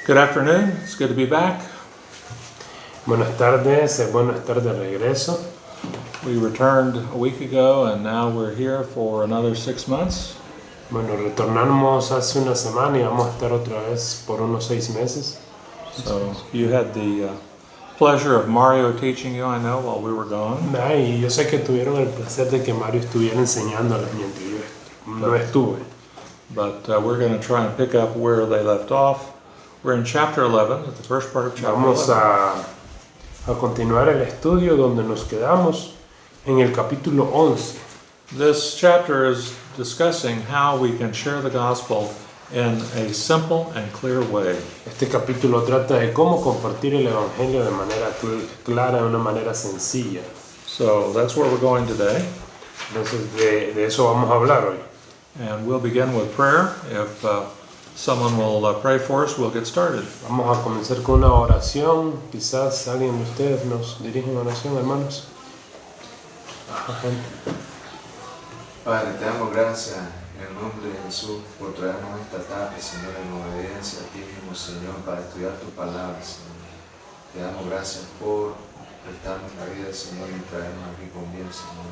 Good afternoon. It's good to be back. Buenas tardes, es bueno estar de regreso. We returned a week ago and now we're here for another 6 months. Bueno, retornamos hace una semana y vamos a estar otra vez por unos 6 meses. So you had the pleasure of Mario teaching you, I know, while we were gone. Y yo sé que tuvieron el placer de que Mario estuviera enseñándoles mientras yo no estuve. But we're going to try and pick up where they left off. We're in chapter 11, at the first part of chapter Vamos 11. a continuar el estudio donde nos quedamos en el capítulo 11. This chapter is discussing how we can share the gospel in a simple and clear way. Este capítulo trata de cómo compartir el evangelio de manera clara, de una manera sencilla. So that's where we're going today. Entonces de eso vamos a hablar hoy. And we'll begin with prayer. If someone will pray for us, we'll get started. Vamos a comenzar con una oración. Quizás alguien de ustedes nos dirige una oración, hermanos. Padre, te damos gracias en el nombre de Jesús por traernos esta tarde, Señor, en obediencia a ti mismo, Señor, para estudiar tu palabra, Señor. Te damos gracias por prestarnos la vida, Señor, y traernos aquí con bien, Señor.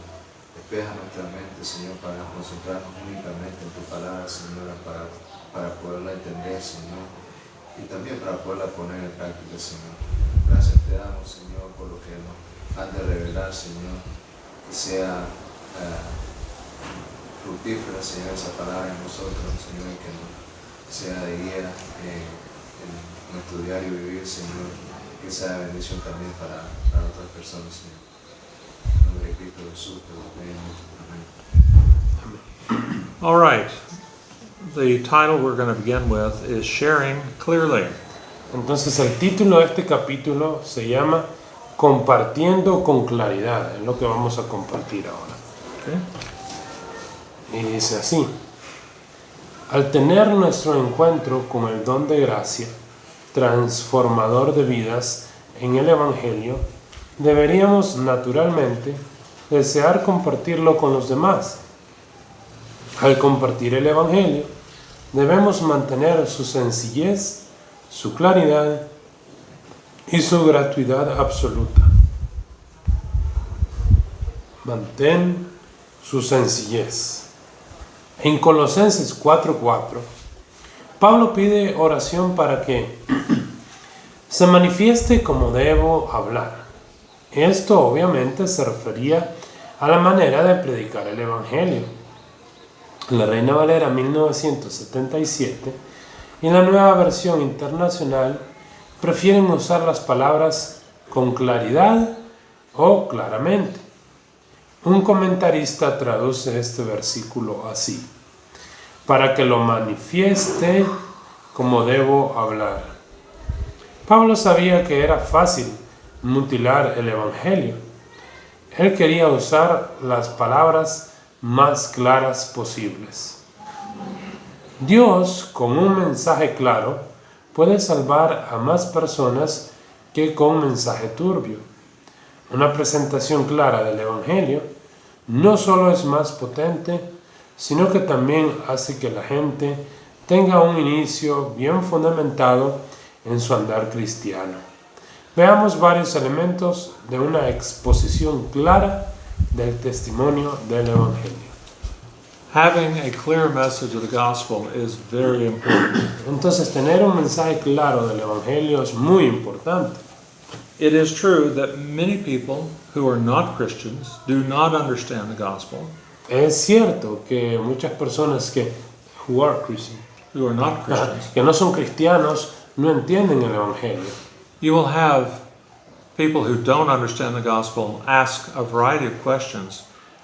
Despeja nuestra mente, Señor, para concentrarnos únicamente en tu palabra, Señor, para poderla entender, Señor, y también para poderla poner en práctica, Señor. Gracias te damos, Señor, por lo que nos has de revelar, Señor, que sea fructífera, Señor, esa palabra en nosotros, Señor, y que nos sea de guía en nuestro diario vivir, Señor, que sea de bendición también para otras personas, Señor. En nombre de Cristo Jesús te lo pedimos. Amén. All right. The title we're going to begin with is Sharing Clearly. Entonces el título de este capítulo se llama Compartiendo con claridad. Es lo que vamos a compartir ahora. Okay. Y dice así: al tener nuestro encuentro con el don de gracia, transformador de vidas en el Evangelio, deberíamos naturalmente desear compartirlo con los demás. Al compartir el Evangelio, debemos mantener su sencillez, su claridad y su gratuidad absoluta. Mantén su sencillez. En Colosenses 4:4, Pablo pide oración para que se manifieste como debo hablar. Esto obviamente se refería a la manera de predicar el Evangelio. La Reina Valera 1977 y la Nueva Versión Internacional prefieren usar las palabras con claridad o claramente. Un comentarista traduce este versículo así: para que lo manifieste como debo hablar. Pablo sabía que era fácil mutilar el Evangelio. Él quería usar las palabras más claras posibles. Dios, con un mensaje claro, puede salvar a más personas que con un mensaje turbio. Una presentación clara del Evangelio no solo es más potente, sino que también hace que la gente tenga un inicio bien fundamentado en su andar cristiano. Veamos varios elementos de una exposición clara del testimonio del Evangelio. Having a clear message of the gospel is very important. Entonces, tener un mensaje claro del Evangelio es muy importante. It is true that many people who are not Christians do not understand the gospel. Es cierto que muchas personas who are not Christians, que no son cristianos no entienden el Evangelio. You will have people who don't understand the gospel ask a variety of questions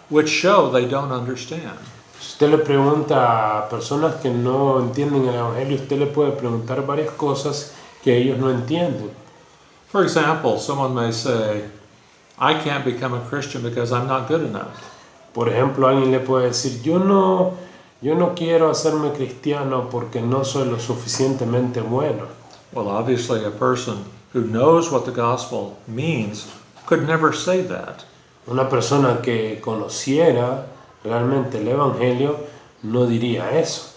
which show they don't understand. Si usted le pregunta a personas que no entienden el Evangelio, usted le puede preguntar varias cosas que ellos no entienden. For example, someone may say, I can't become a Christian because I'm not good enough. Por ejemplo, alguien le puede decir, yo no quiero hacerme cristiano porque no soy lo suficientemente bueno. Well, obviously a person who knows what the gospel means could never say that. Una persona que conociera realmente el Evangelio no diría eso.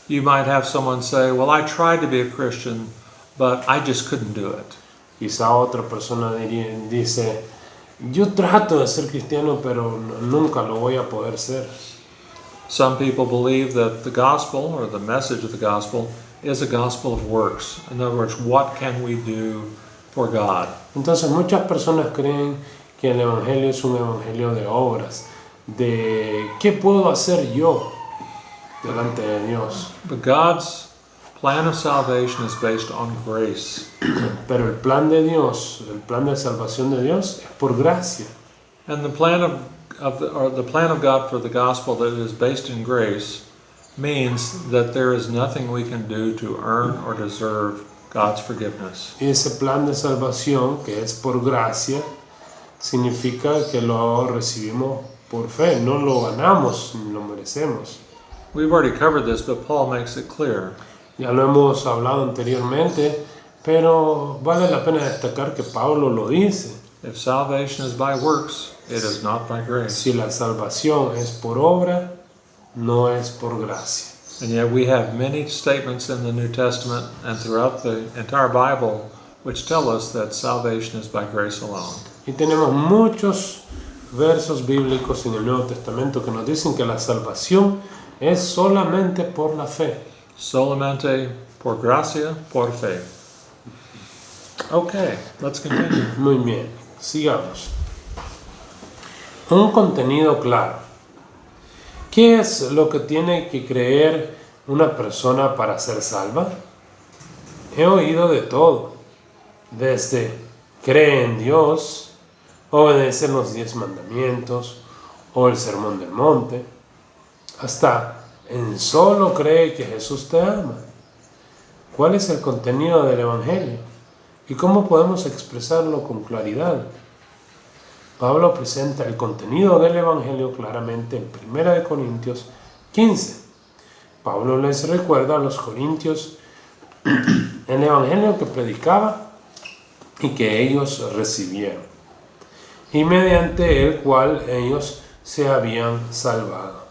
You might have someone say, well, I tried to be a Christian but I just couldn't do it. Quizá otra persona dice, yo trato de ser cristiano, pero nunca lo voy a poder ser. Some people believe that the gospel or the message of the gospel is a gospel of works. In other words, what can we do for God? Entonces muchas personas creen que el evangelio es un evangelio de obras, de qué puedo hacer yo delante de Dios. But God's plan of salvation is based on grace. Pero el plan de Dios, el plan de salvación de Dios es por gracia. And the plan the plan of God for the gospel that is based in grace means that there is nothing we can do to earn or deserve God's forgiveness. Y ese plan de salvación, que es por gracia, significa que lo recibimos por fe, no lo ganamos ni lo merecemos. We've already covered this, but Paul makes it clear. Ya lo hemos hablado anteriormente, pero vale la pena destacar que Pablo lo dice. If salvation is by works, it is not by grace. Si la salvación es por obra, no es por gracia. And yet we have many statements in the New Testament and throughout the entire Bible which tell us that salvation is by grace alone. Y tenemos muchos versos bíblicos en el Nuevo Testamento que nos dicen que la salvación es solamente por la fe. Solamente por gracia, por fe. Okay, let's continue. Muy bien, sigamos. Un contenido claro. ¿Qué es lo que tiene que creer una persona para ser salva? He oído de todo, desde cree en Dios, obedece los 10 mandamientos o el sermón del monte, hasta en solo cree que Jesús te ama. ¿Cuál es el contenido del Evangelio? ¿Y cómo podemos expresarlo con claridad? Pablo presenta el contenido del Evangelio claramente en 1 Corintios 15. Pablo les recuerda a los corintios el Evangelio que predicaba y que ellos recibieron, y mediante el cual ellos se habían salvado.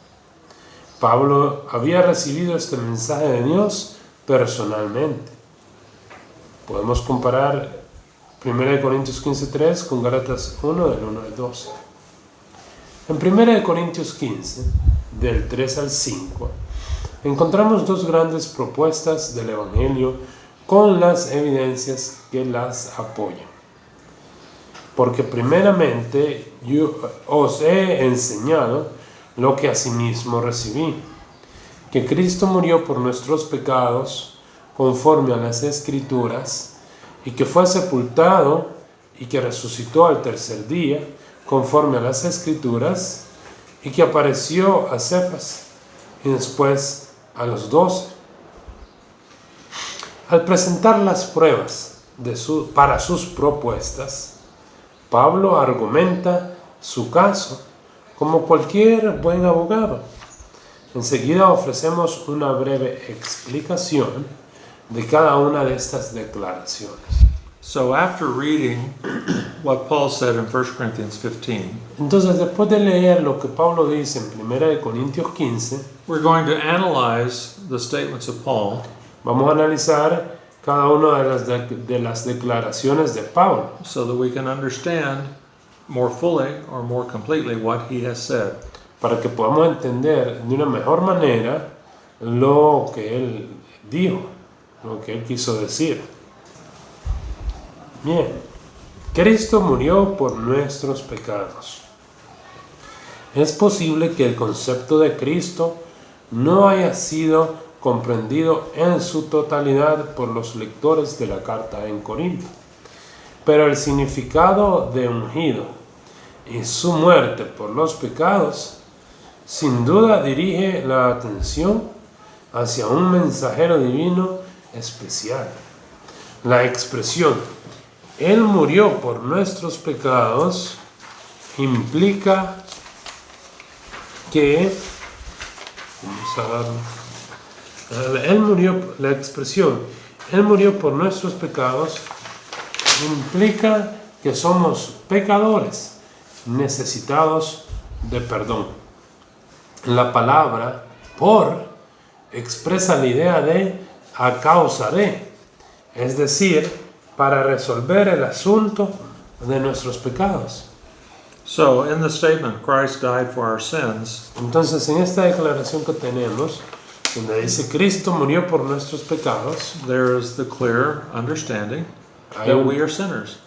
Pablo había recibido este mensaje de Dios personalmente. Podemos comparar 1 Corintios 15:3 con Gálatas 1 del 1 al 12. En 1 Corintios 15, del 3 al 5, encontramos dos grandes propuestas del Evangelio con las evidencias que las apoyan. Porque primeramente yo os he enseñado lo que asimismo recibí, que Cristo murió por nuestros pecados conforme a las Escrituras, y que fue sepultado y que resucitó al tercer día conforme a las Escrituras, y que apareció a Cefas y después a los 12. Al presentar las pruebas para sus propuestas, Pablo argumenta su caso como cualquier buen abogado. Enseguida ofrecemos una breve explicación de cada una de estas declaraciones. So after reading what Paul said in 1 Corinthians 15, Entonces, después de leer lo que Pablo dice en 1 Corintios 15, we're going to analyze the statements of Paul vamos a analizar cada una de las declaraciones de Pablo so that we can understand more fully or more completely what he has said. para que podamos entender de una mejor manera lo que él dijo, lo que él quiso decir. Bien, Cristo murió por nuestros pecados. Es posible que el concepto de Cristo no haya sido comprendido en su totalidad por los lectores de la carta en Corinto, pero el significado de ungido y su muerte por los pecados sin duda dirige la atención hacia un mensajero divino especial. La expresión Él murió por nuestros pecados implica que la expresión Él murió por nuestros pecados implica que somos pecadores necesitados de perdón. La palabra por expresa la idea de a causa de, es decir, para resolver el asunto de nuestros pecados. So, in the statement, Christ died for our sins, Entonces, en esta declaración que tenemos, donde dice Cristo murió por nuestros pecados, there is the clear understanding hay that un- we are sinners.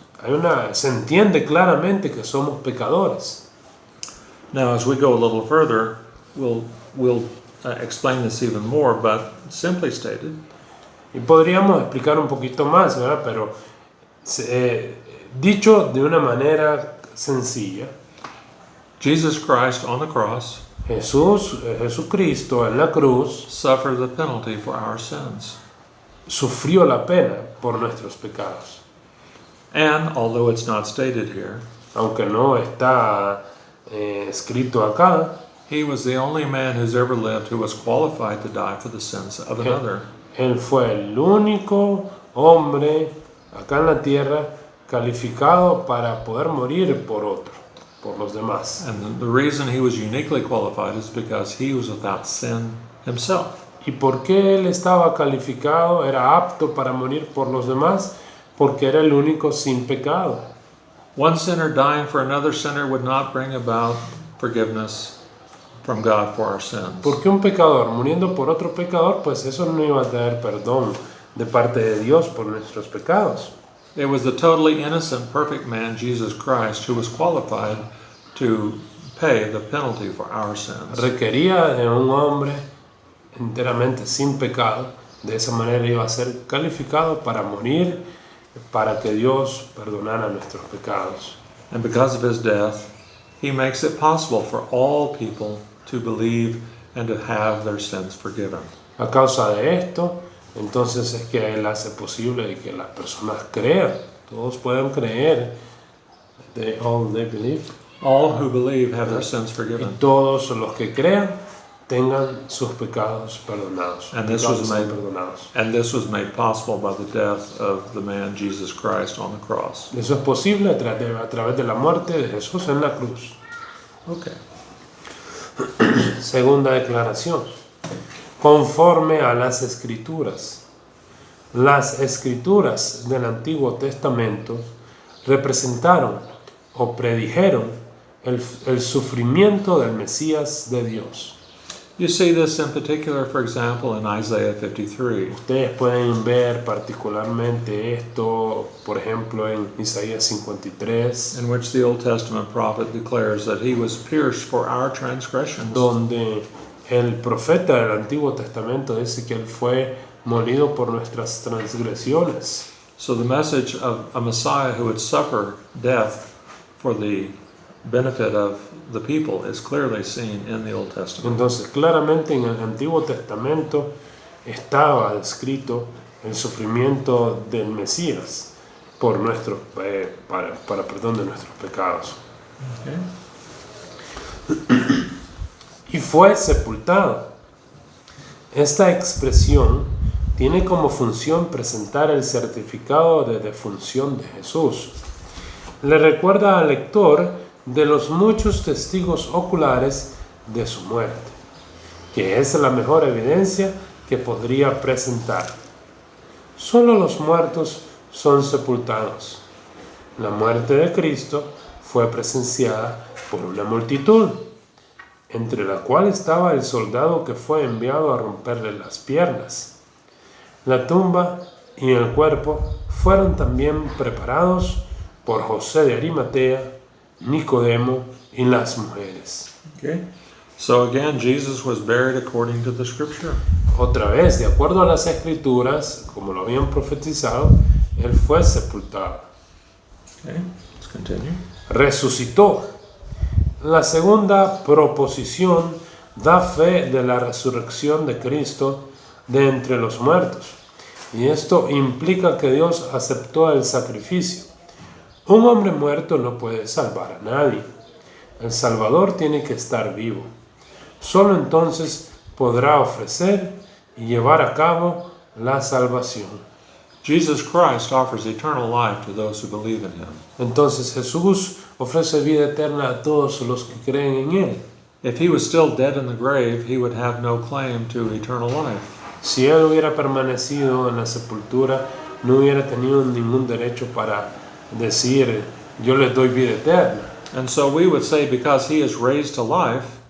se entiende claramente que somos pecadores. Now, as we go a little further, we'll explain this even more, but simply stated, Y podríamos explicar un poquito más, ¿verdad? Pero dicho de una manera sencilla, Jesus Christ on the cross Jesucristo en la cruz suffered the penalty for our sins. sufrió la pena por nuestros pecados. And although it's not stated here, Aunque no está escrito acá, he was the only man who's ever lived who was qualified to die for the sins of another. Él fue el único hombre acá en la tierra calificado para poder morir por otro, por los demás. And the reason he was uniquely qualified is because he was without sin himself. ¿Y por qué él estaba calificado, era apto para morir por los demás? Porque era el único sin pecado. One sinner dying for another sinner would not bring about forgiveness from God for our sins. Porque un pecador muriendo por otro pecador, pues eso no iba a traer perdón de parte de Dios por nuestros pecados. It was the totally innocent, perfect man, Jesus Christ, who was qualified to pay the penalty for our sins. Requería de un hombre enteramente sin pecado. De esa manera iba a ser calificado para morir, para que Dios perdonara nuestros pecados. And because of his death, he makes it possible for all people to believe and to have their sins forgiven. A causa de esto, entonces es que Él hace posible que las personas crean. Todos pueden creer. They believe. All who believe have their sins Y forgiven. todos los que crean tengan sus pecados perdonados. And this Pecados was sean made- perdonados. And this was made possible by the death of the man Jesus Christ on the cross. Eso es posible a través de la muerte de Jesús en la cruz. Okay. Segunda declaración. Conforme a las Escrituras. Las Escrituras del Antiguo Testamento representaron o predijeron el sufrimiento del Mesías de Dios. You see this in particular, for example, in Isaiah 53. Ustedes pueden ver particularmente esto, por ejemplo, en Isaías 53, in which the Old Testament prophet declares that he was pierced for our transgressions. donde el profeta del Antiguo Testamento dice que él fue molido por nuestras transgresiones. So the message of a Messiah who would suffer death for the benefit of the people is clearly seen in the Old Testament. Entonces, claramente en el Antiguo Testamento estaba descrito el sufrimiento del Mesías por para perdón de nuestros pecados. Okay. Y fue sepultado. Esta expresión tiene como función presentar el certificado de defunción de Jesús. Le recuerda al lector de los muchos testigos oculares de su muerte, que es la mejor evidencia que podría presentar. Solo los muertos son sepultados. La muerte de Cristo fue presenciada por una multitud, entre la cual estaba el soldado que fue enviado a romperle las piernas. La tumba y el cuerpo fueron también preparados por José de Arimatea, Nicodemo y las mujeres. Okay. So again, Jesus was buried according to the scripture. Otra vez, de acuerdo a las escrituras, como lo habían profetizado, él fue sepultado. Okay. Let's continue. Resucitó. La segunda proposición da fe de la resurrección de Cristo de entre los muertos. Y esto implica que Dios aceptó el sacrificio. Un hombre muerto no puede salvar a nadie. El Salvador tiene que estar vivo. Solo entonces podrá ofrecer y llevar a cabo la salvación. Jesus Christ offers eternal life to those who believe in him. Entonces Jesús ofrece vida eterna a todos los que creen en Él. If he was still dead in the grave, he would have no claim to eternal life. Si Él hubiera permanecido en la sepultura, no hubiera tenido ningún derecho para decir, yo les doy vida eterna. And so we would say because he is raised to life,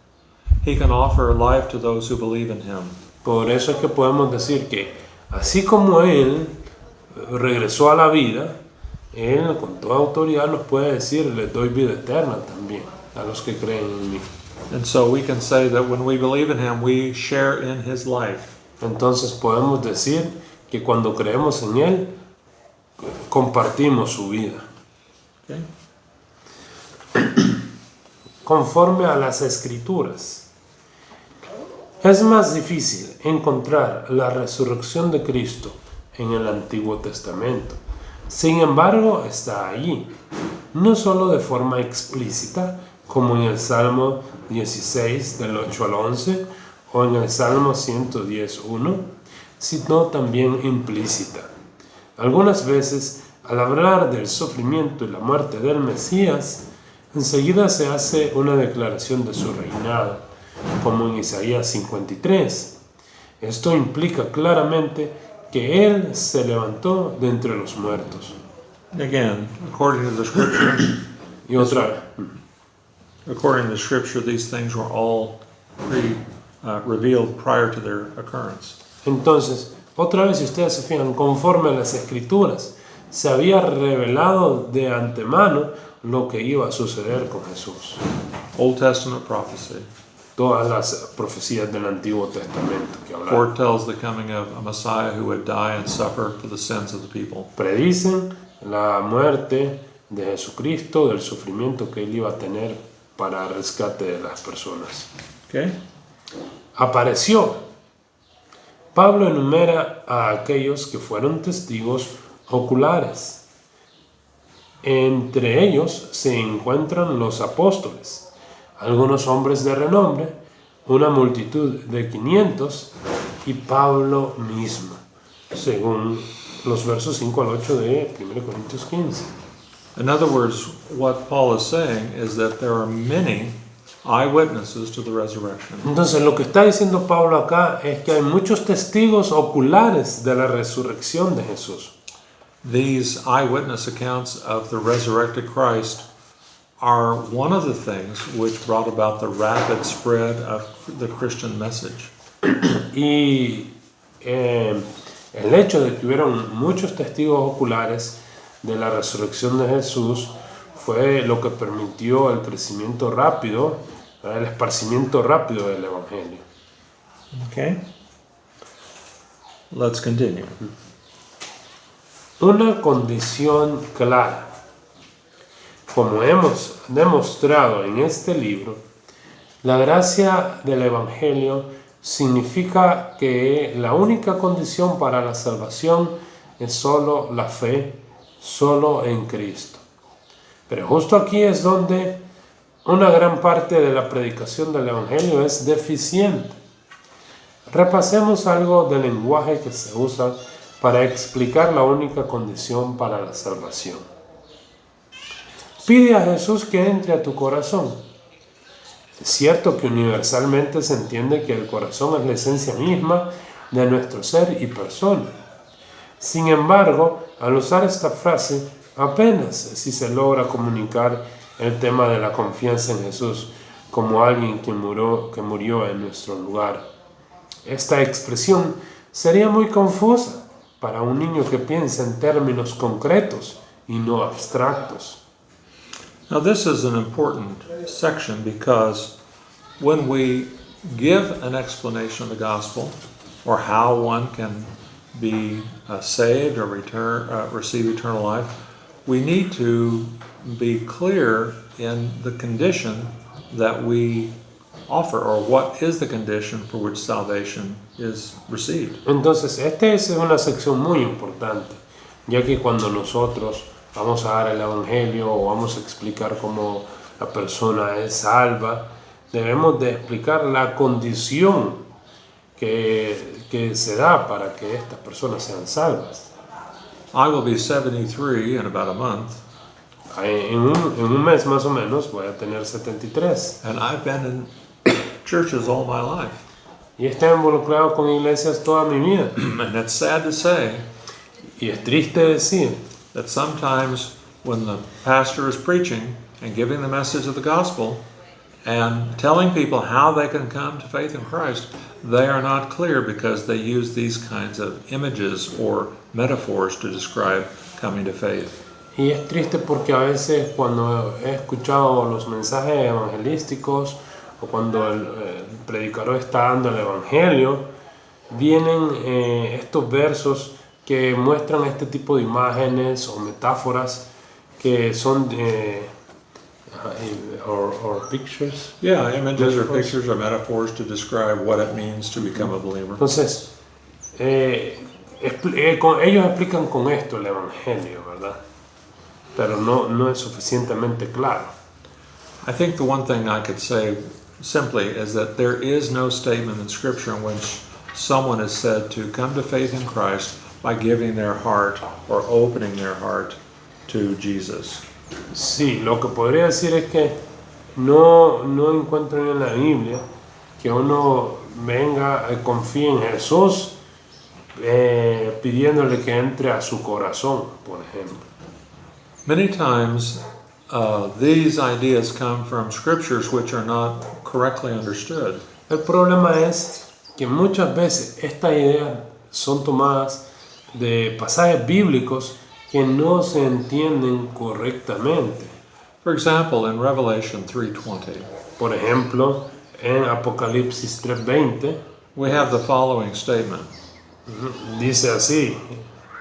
he can offer life to those who believe in him. Por eso es que podemos decir que así como Él regresó a la vida, Él con toda autoridad nos puede decir, les doy vida eterna también a los que creen en mí. And so we can say that when we believe in him, we share in his life. Entonces podemos decir que cuando creemos en Él, compartimos su vida. Okay? Conforme a las Escrituras. Es más difícil encontrar la resurrección de Cristo en el Antiguo Testamento. Sin embargo, está allí, no solo de forma explícita, como en el Salmo 16, del 8 al 11, o en el Salmo 110.1, sino también implícita. Algunas veces, al hablar del sufrimiento y la muerte del Mesías, enseguida se hace una declaración de su reinado, como en Isaías 53. Esto implica claramente que Él se levantó de entre los muertos. Again, according to the scripture, Y otra according to the scripture, these things were all revealed prior to their occurrence. Entonces, otra vez, si ustedes se fijan, conforme a las Escrituras, se había revelado de antemano lo que iba a suceder con Jesús. Old Testament prophecy Todas las profecías del Antiguo Testamento que hablan foretells the coming of a Messiah who would die and suffer for the sins of the people. predicen la muerte de Jesucristo, del sufrimiento que Él iba a tener para rescate de las personas. Okay? Apareció. Pablo enumera a aquellos que fueron testigos oculares. Entre ellos se encuentran los apóstoles, algunos hombres de renombre, una multitud de 500 y Pablo mismo, según los versos 5 al 8 de 1 Corintios 15. In other words, what Paul is saying is that there are many eyewitnesses to the resurrection. Entonces lo que está diciendo Pablo acá es que hay muchos testigos oculares de la resurrección de Jesús. These eyewitness accounts of the resurrected Christ are one of the things which brought about the rapid spread of the Christian message. Y el hecho de que hubieran muchos testigos oculares de la resurrección de Jesús fue lo que permitió el crecimiento rápido, el esparcimiento rápido del Evangelio. Okay? Let's continue. Una condición clara. Como hemos demostrado en este libro, la gracia del Evangelio significa que la única condición para la salvación es solo la fe, solo en Cristo. Pero justo aquí es donde una gran parte de la predicación del Evangelio es deficiente. Repasemos algo del lenguaje que se usa para explicar la única condición para la salvación. Pide a Jesús que entre a tu corazón. Es cierto que universalmente se entiende que el corazón es la esencia misma de nuestro ser y persona. Sin embargo, al usar esta frase, apenas si se logra comunicar el tema de la confianza en Jesús como alguien que murió en nuestro lugar. Esta expresión sería muy confusa para un niño que piensa en términos concretos y no abstractos. Now, this is an important section because when we give an explanation of the gospel or how one can be saved or receive eternal life, we need to be clear in the condition that we offer, or what is the condition for which salvation is received. Entonces, esta es una sección muy importante, ya que cuando nosotros vamos a dar el Evangelio o vamos a explicar cómo la persona es salva, debemos de explicar la condición que se da para que estas personas sean salvas. I will be 73 in about a month. En un mes más o menos voy a tener 73. And I've been in churches all my life. Y estoy involucrado con iglesias toda mi vida. And it's sad to say, Y es triste decir that sometimes when the pastor is preaching and giving the message of the gospel and telling people how they can come to faith in Christ, they are not clear because they use these kinds of images or metaphors to describe coming to faith. Y es triste porque a veces cuando he escuchado los mensajes evangelísticos o cuando el predicador está dando el evangelio, vienen estos versos que muestran este tipo de imágenes o metáforas que son or pictures. Yeah, images or pictures or metaphors to describe what it means to become a believer. Entonces, ellos explican con esto el evangelio, ¿verdad? Pero no es suficientemente claro. I think the one thing I could say simply is that there is no statement in Scripture in which someone is said to come to faith in Christ by giving their heart or opening their heart to Jesus. Sí, lo que podría decir es que no encuentro en la Biblia que uno venga y confíe en Jesús pidiéndole que entre a su corazón, por ejemplo. Many times these ideas come from scriptures which are not correctly understood. El problema es que muchas veces estas ideas son tomadas de pasajes bíblicos que no se entienden correctamente. For example, in Revelation 3:20, Por ejemplo, en Apocalipsis 3:20 we have the following statement. dice así: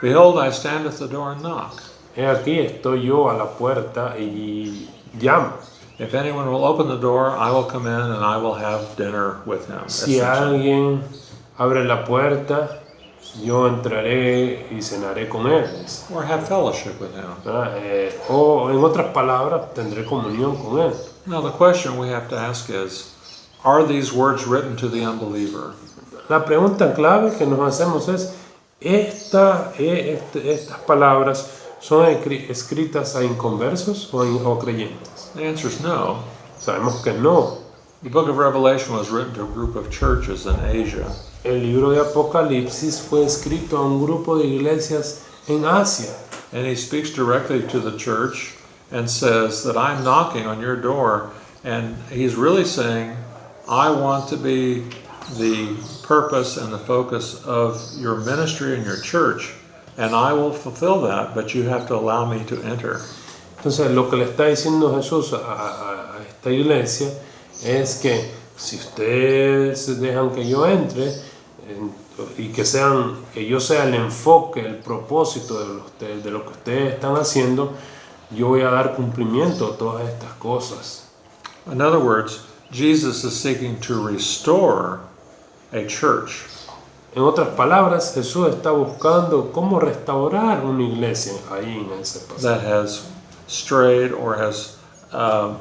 Behold, I stand at the door and knock. He aquí estoy yo a la puerta y llamo. If anyone will open the door, I will come in and I will have dinner with him. Si alguien abre la puerta, yo entraré y cenaré con él. Or have fellowship with him. O en otras palabras, tendré comunión con él. Now the question we have to ask is, are these words written to the unbeliever? La pregunta clave que nos hacemos es, ¿estas palabras son escritas a inconversos o creyentes? The answer is no. Sabemos que no. The book of Revelation was written to a group of churches in Asia. El libro de Apocalipsis fue escrito a un grupo de iglesias en Asia. And he speaks directly to the church and says that I'm knocking on your door. And he's really saying, I want to be the purpose and the focus of your ministry and your church. And I will fulfill that, but you have to allow me to enter. Entonces lo que le está diciendo Jesús a esta iglesia es que si ustedes dejan que yo entre y que yo sea el enfoque, el propósito de lo que ustedes están haciendo, yo voy a dar cumplimiento a todas estas cosas. In other words, Jesus is seeking to restore a church. En otras palabras, Jesús está buscando cómo restaurar una iglesia ahí en ese pasaje that has strayed or has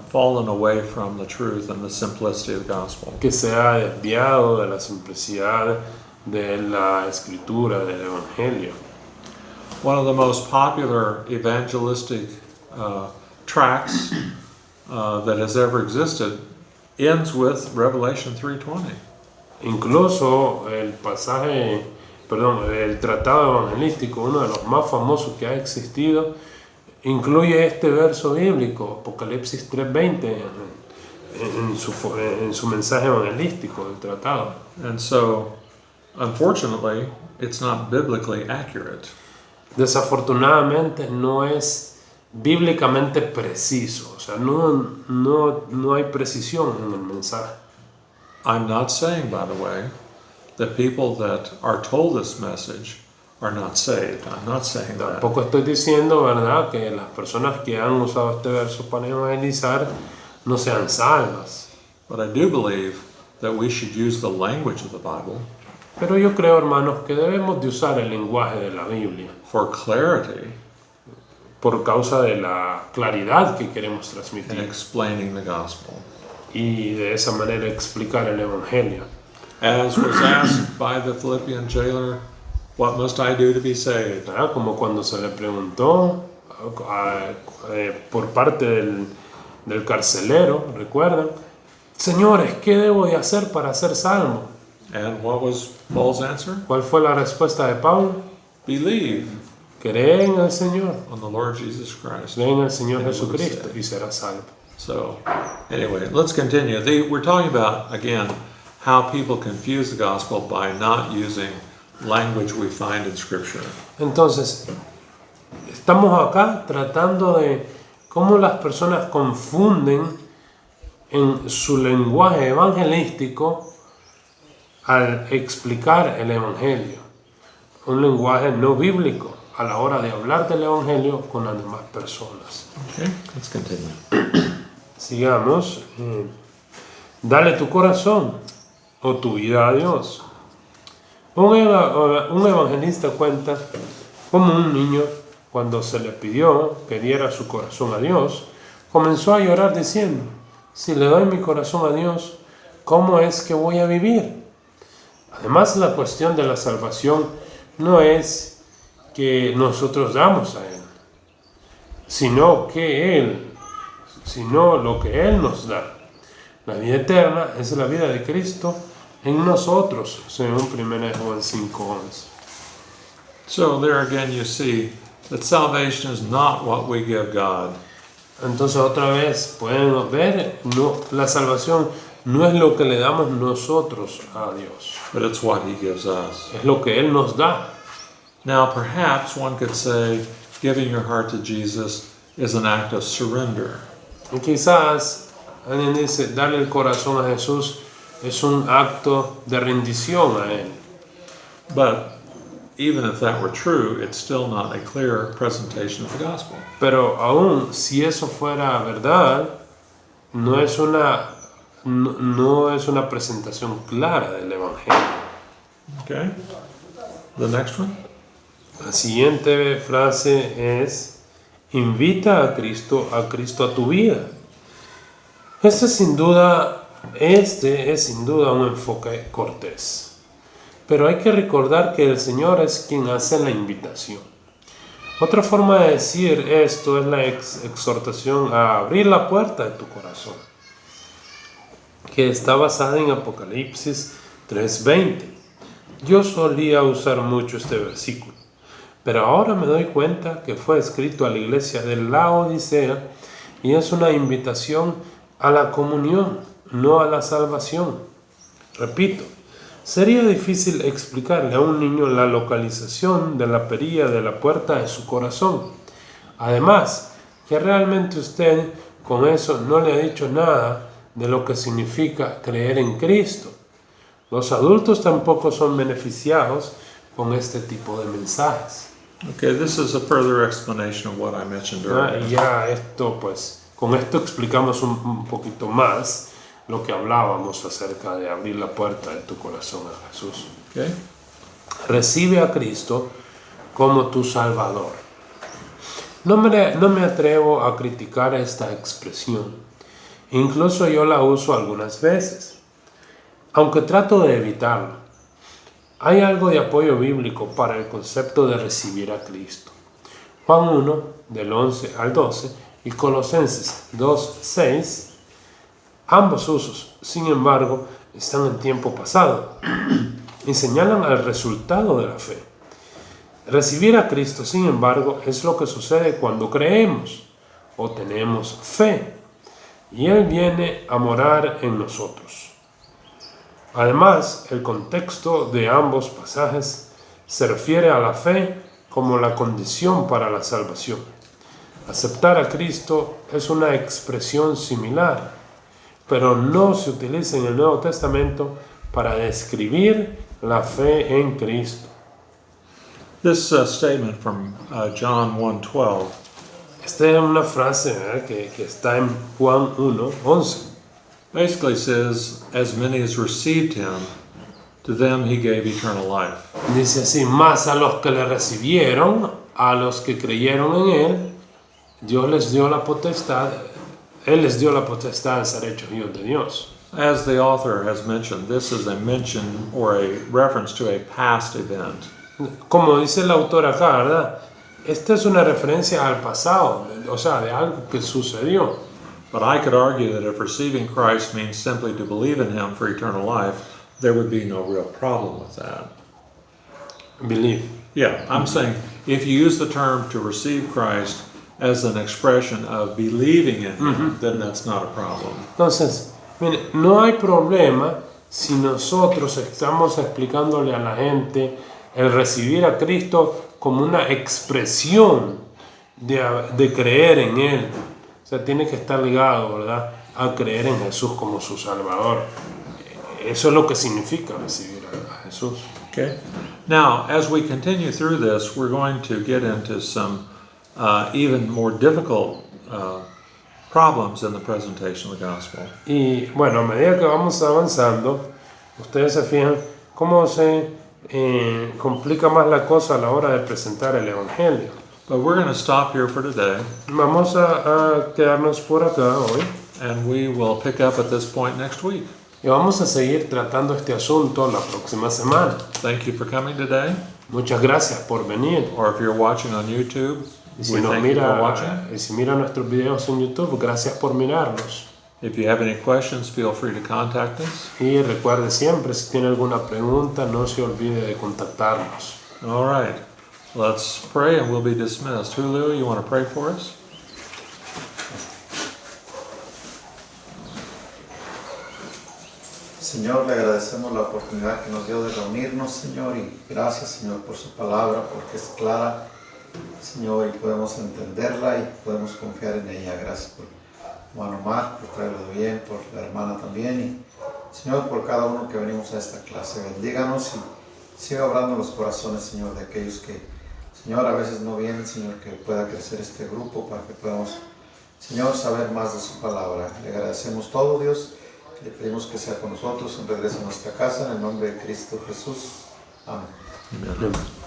fallen away from the truth and the simplicity of the gospel. que se ha desviado de la simplicidad de la escritura, del evangelio. One of the most popular evangelistic tracts that has ever existed ends with Revelation 3:20. Incluso el tratado evangelístico, uno de los más famosos que ha existido, incluye este verso bíblico, Apocalipsis 3:20, en su mensaje evangelístico del tratado. And so, unfortunately, it's not biblically accurate. Desafortunadamente no es bíblicamente preciso, o sea, no hay precisión en el mensaje. I'm not saying, by the way, that people that are told this message are not saved. I'm not saying that. Tampoco estoy diciendo, ¿verdad?, que las personas que han usado este verso para evangelizar no sean salvas. But I do believe that we should use the language of the Bible Pero yo creo, hermanos, que debemos de usar el lenguaje de la Biblia for clarity por causa de la claridad que queremos in transmitir explaining the gospel. y de esa manera explicar el evangelio. As was asked by the Philippian jailer, what must I do to be saved? ¿Verdad? Como cuando se le preguntó por parte del carcelero, ¿recuerdan? Señores, ¿qué debo de hacer para ser salvo? And what was Paul's answer? ¿Cuál fue la respuesta de Pablo? Believe cree en el Señor, on the Lord Jesus Christ. cree en el Señor And you will be Jesucristo saved. y será salvo. So, anyway, let's continue. We're talking about, again, how people confuse the gospel by not using language we find in Scripture. Entonces, estamos acá tratando de cómo las personas confunden en su lenguaje evangelístico al explicar el Evangelio. Un lenguaje no bíblico a la hora de hablar del Evangelio con las demás personas. Okay, let's continue. Sigamos. Dale tu corazón o tu vida a Dios. Un evangelista cuenta cómo un niño, cuando se le pidió que diera su corazón a Dios, comenzó a llorar diciendo: si le doy mi corazón a Dios, ¿cómo es que voy a vivir? Además, la cuestión de la salvación no es que nosotros damos a Él, sino lo que Él nos da. La vida eterna es la vida de Cristo en nosotros, según 1 Juan 5:11. So there again you see that salvation is not what we give God. Entonces otra vez pueden ver, la salvación no es lo que le damos nosotros a Dios, But it's what He gives us. es lo que Él nos da. Now, perhaps one could say giving your heart to Jesus is an act of surrender. Y quizás alguien dice, darle el corazón a Jesús es un acto de rendición a Él. But even if that were true, it's still not a clear presentation of the gospel. Pero aún si eso fuera verdad, no es una presentación clara del Evangelio. Okay? The next one? La siguiente frase es: invita a Cristo a tu vida. Este es sin duda un enfoque cortés. Pero hay que recordar que el Señor es quien hace la invitación. Otra forma de decir esto es la exhortación a abrir la puerta de tu corazón, que está basada en Apocalipsis 3:20. Yo solía usar mucho este versículo, pero ahora me doy cuenta que fue escrito a la iglesia de Laodicea y es una invitación a la comunión, no a la salvación. Repito, sería difícil explicarle a un niño la localización de la perilla de la puerta de su corazón. Además, que realmente usted con eso no le ha dicho nada de lo que significa creer en Cristo. Los adultos tampoco son beneficiados con este tipo de mensajes. Okay, this is a further explanation of what I mentioned earlier. Y ya esto, pues, con esto explicamos un poquito más lo que hablábamos acerca de abrir la puerta de tu corazón a Jesús. Okay? Recibe a Cristo como tu Salvador. No me atrevo a criticar esta expresión. Incluso yo la uso algunas veces, aunque trato de evitarlo. Hay algo de apoyo bíblico para el concepto de recibir a Cristo. Juan 1, del 11 al 12, y Colosenses 2, 6, ambos usos, sin embargo, están en tiempo pasado y señalan al resultado de la fe. Recibir a Cristo, sin embargo, es lo que sucede cuando creemos o tenemos fe y Él viene a morar en nosotros. Además, el contexto de ambos pasajes se refiere a la fe como la condición para la salvación. Aceptar a Cristo es una expresión similar, pero no se utiliza en el Nuevo Testamento para describir la fe en Cristo. This statement from John 1:12 Esta es una frase que está en Juan 1:11. basically says, as many as received him, to them he gave eternal life. Dice así: más a los que le recibieron, a los que creyeron en Él, Él les dio la potestad de ser hechos hijos de Dios. As the author has mentioned, this is a mention or a reference to a past event. Como dice el autor acá, ¿verdad? Esta es una referencia al pasado, o sea, de algo que sucedió. But I could argue that if receiving Christ means simply to believe in him for eternal life, there would be no real problem with that. Believe. Yeah, I'm saying if you use the term to receive Christ as an expression of believing in Him, then that's not a problem. Entonces, mire, no hay problema si nosotros estamos explicándole a la gente el recibir a Cristo como una expresión de creer en Él. O sea, tiene que estar ligado, ¿verdad?, a creer en Jesús como su Salvador. Eso es lo que significa recibir a Jesús. Okay. Now, as we continue through this, we're going to get into some even more difficult problems in the presentation of the gospel. Y bueno, a medida que vamos avanzando, ustedes se fijan cómo se complica más la cosa a la hora de presentar el Evangelio. But we're going to stop here for today, Vamos a quedarnos por acá hoy and we will pick up at this point next week. y vamos a seguir tratando este asunto la próxima semana. Thank you for coming today, Muchas gracias por venir. or if you're watching on YouTube, Y si we nos thank you for watching. mira nuestros videos en YouTube, gracias por mirarnos. If you have any questions, feel free to contact us. Y recuerde siempre, si tiene alguna pregunta, no se olvide de contactarnos. All right, let's pray and we'll be dismissed. Julio, you want to pray for us? Señor, le agradecemos la oportunidad que nos dio de reunirnos, Señor, y gracias, Señor, por su palabra, porque es clara, Señor, y podemos entenderla y podemos confiar en ella. Gracias por hermano Omar, por traerlo de bien, por la hermana también, y Señor, por cada uno que venimos a esta clase. Bendíganos y siga obrando en los corazones, Señor, de aquellos que, Señor, a veces no vienen, Señor, que pueda crecer este grupo para que podamos, Señor, saber más de su palabra. Le agradecemos todo, Dios. Le pedimos que sea con nosotros en regreso a nuestra casa, en el nombre de Cristo Jesús. Amén. Amen.